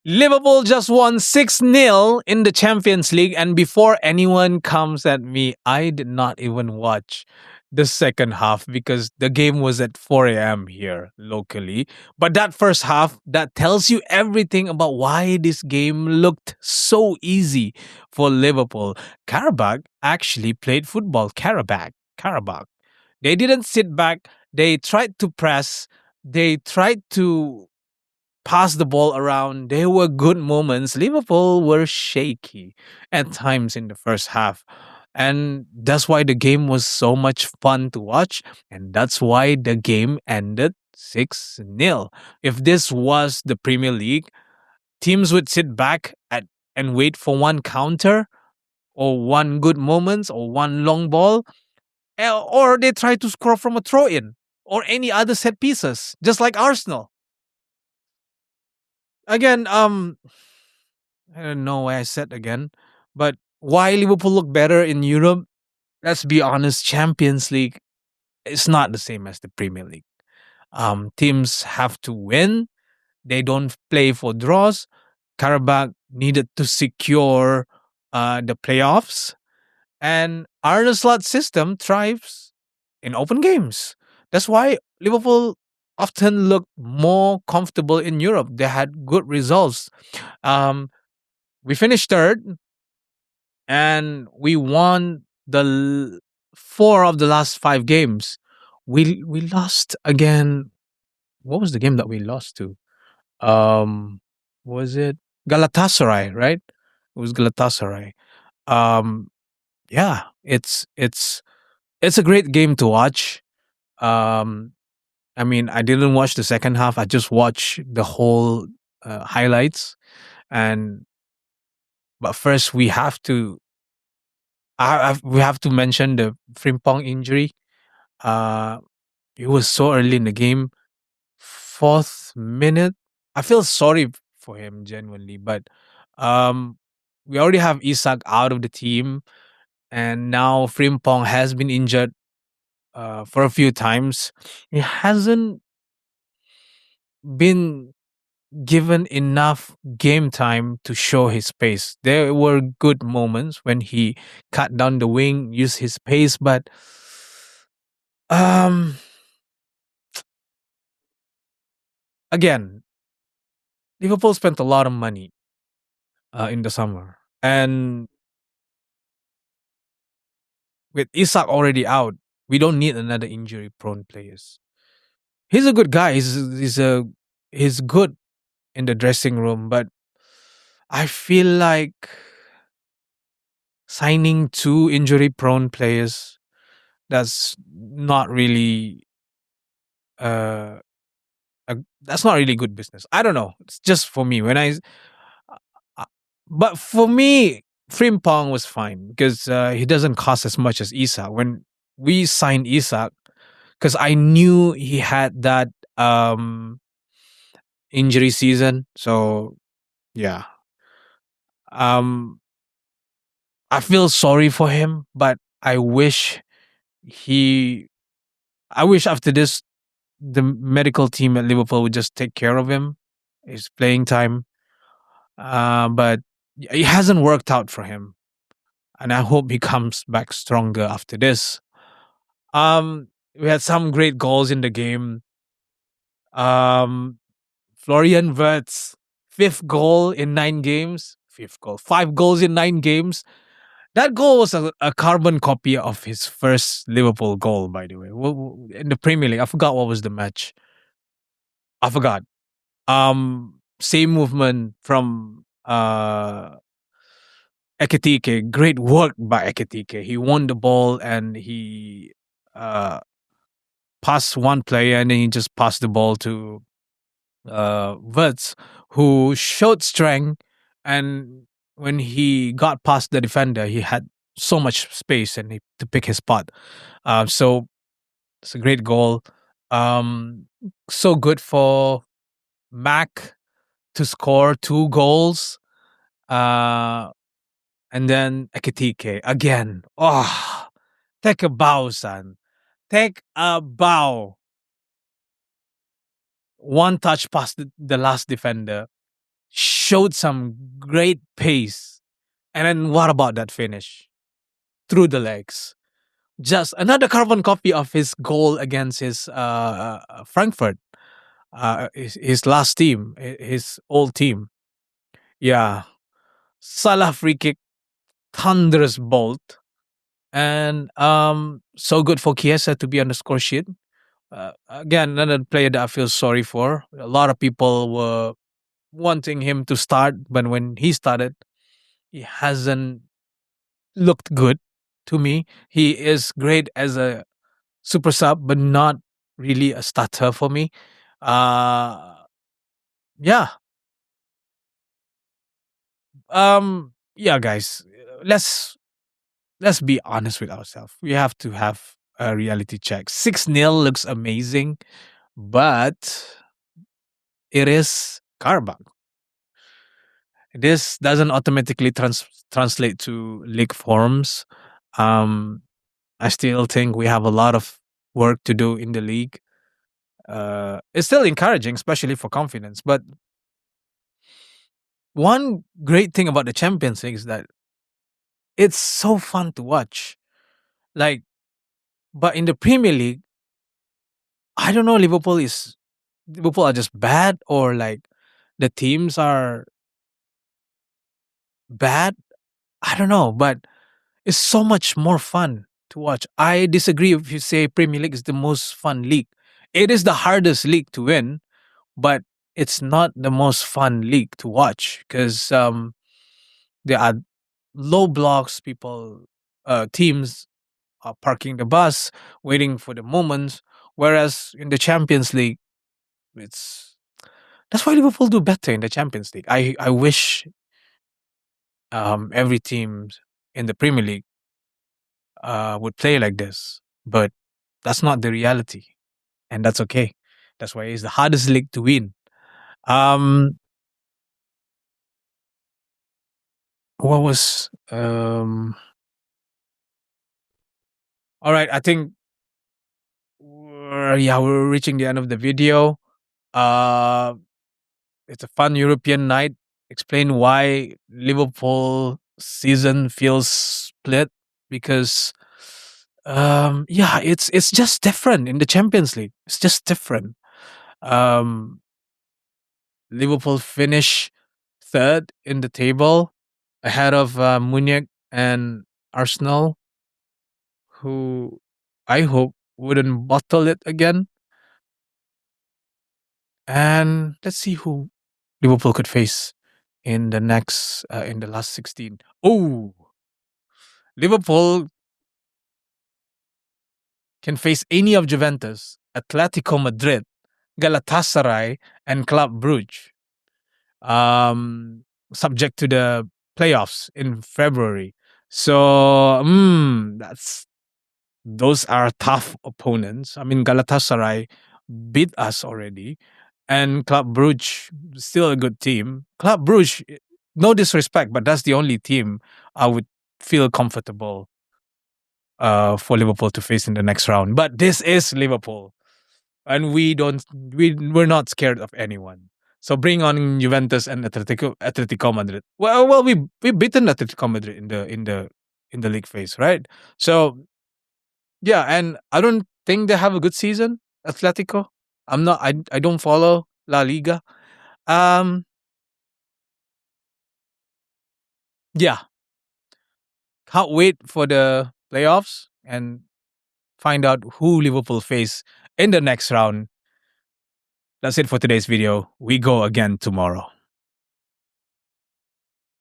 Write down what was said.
Liverpool just won 6-0 in the Champions League. And before anyone comes at me, I did not even watch the second half because the game was at 4 a.m. here locally. But that first half, that tells you everything about why this game looked so easy for Liverpool. Qarabag actually played football. Qarabag. They didn't sit back. They tried to press. They tried to pass the ball around. There were good moments. Liverpool were shaky at times in the first half. And that's why the game was so much fun to watch. And that's why the game ended 6-0. If this was the Premier League, teams would sit back and wait for one counter or one good moment or one long ball, or they try to score from a throw in or any other set pieces, just like Arsenal. Again, I don't know why I said again, but why Liverpool look better in Europe? Let's be honest, Champions League is not the same as the Premier League. Teams have to win. They don't play for draws. Karabakh needed to secure the playoffs, and Arne Slot's system thrives in open games. That's why Liverpool often looked more comfortable in Europe. They had good results. Um, we finished third, and we won four of the last five games. We lost again. What was the game that we lost to? Um, was it Galatasaray? Right, it was Galatasaray. Um, yeah, it's a great game to watch. Um, I mean, I didn't watch the second half. I just watched the whole highlights. And but first, we have to mention the Frimpong injury. Uh, it was so early in the game, fourth minute. I feel sorry for him genuinely, but um, we already have Isak out of the team, and now Frimpong has been injured for a few times. He hasn't been given enough game time to show his pace. There were good moments when he cut down the wing, used his pace, but um again, Liverpool spent a lot of money in the summer. And with Isak already out, we don't need another injury prone players. He's a good guy. He's good in the dressing room, but I feel like signing two injury prone players, that's not really uh that's not really good business. I don't know. It's just for me. Uh, but for me, Frimpong was fine because he doesn't cost as much as Isak. When we signed Isak, because I knew he had that injury season. So yeah, um, I feel sorry for him, but he. I wish after this the medical team at Liverpool would just take care of him, his playing time. But it hasn't worked out for him, and I hope he comes back stronger after this. We had some great goals in the game. Um, Florian Wirtz, fifth goal in 9 games. Fifth goal, 5 goals in 9 games. That goal was a carbon copy of his first Liverpool goal, by the way. In the Premier League, I forgot what was the match. I forgot. Same movement from Ekitike. Great work by Ekitike. He won the ball and he uh, passed one player and then he just passed the ball to Wirtz, who showed strength. And when he got past the defender, he had so much space and to pick his spot. So it's a great goal. Um, so good for Mac to score 2 goals. Uh, and then Ekitike again. Oh, take a bow, son. Take a bow. One touch past the last defender. showed some great pace. And then what about that finish? Through the legs. Just another carbon copy of his goal against his Frankfurt, his last team, his old team. Yeah. Salah free kick, thunderous bolt. And so good for Chiesa to be on the score sheet. Again, another player that I feel sorry for. A lot of people were wanting him to start, but when he started, he hasn't looked good to me. He is great as a super sub, but not really a starter for me. Uh yeah. Yeah, guys. Let's be honest with ourselves. We have to have a reality check. 6-0 looks amazing, but it is Qarabag. This doesn't automatically translate to league forms. Um, I still think we have a lot of work to do in the league. It's still encouraging, especially for confidence. But one great thing about the Champions League is that it's so fun to watch. Like, but in the Premier League, I don't know. Liverpool are just bad, or like the teams are bad. I don't know, but it's so much more fun to watch. I disagree if you say Premier League is the most fun league. It is the hardest league to win, but it's not the most fun league to watch because there are low blocks. Teams are parking the bus, waiting for the moments. Whereas in the Champions League, it's that's why Liverpool do better in the Champions League. I wish every team in the Premier League would play like this, but that's not the reality, and that's okay. That's why it's the hardest league to win. Um, what was All right, I think we're reaching the end of the video. Uh, it's a fun European night. Explain why Liverpool season feels split because it's just different in the Champions League. It's just different. Um, Liverpool finish third in the table ahead of Munich and Arsenal, who I hope wouldn't bottle it again. And let's see who Liverpool could face in the last 16. Oh, Liverpool can face any of Juventus, Atletico Madrid, Galatasaray, and Club Brugge. Subject to the playoffs in February. So, those are tough opponents. I mean, Galatasaray beat us already, and Club Brugge still a good team. Club Brugge, no disrespect, but that's the only team I would feel comfortable for Liverpool to face in the next round. But this is Liverpool, and we're not scared of anyone. So bring on Juventus and Atletico Madrid. Well, we beaten Atletico Madrid in the league phase, right? So yeah, and I don't think they have a good season. Atletico. I'm not. I don't follow La Liga. Um. Yeah. Can't wait for the playoffs and find out who Liverpool face in the next round. That's it for today's video. We go again tomorrow.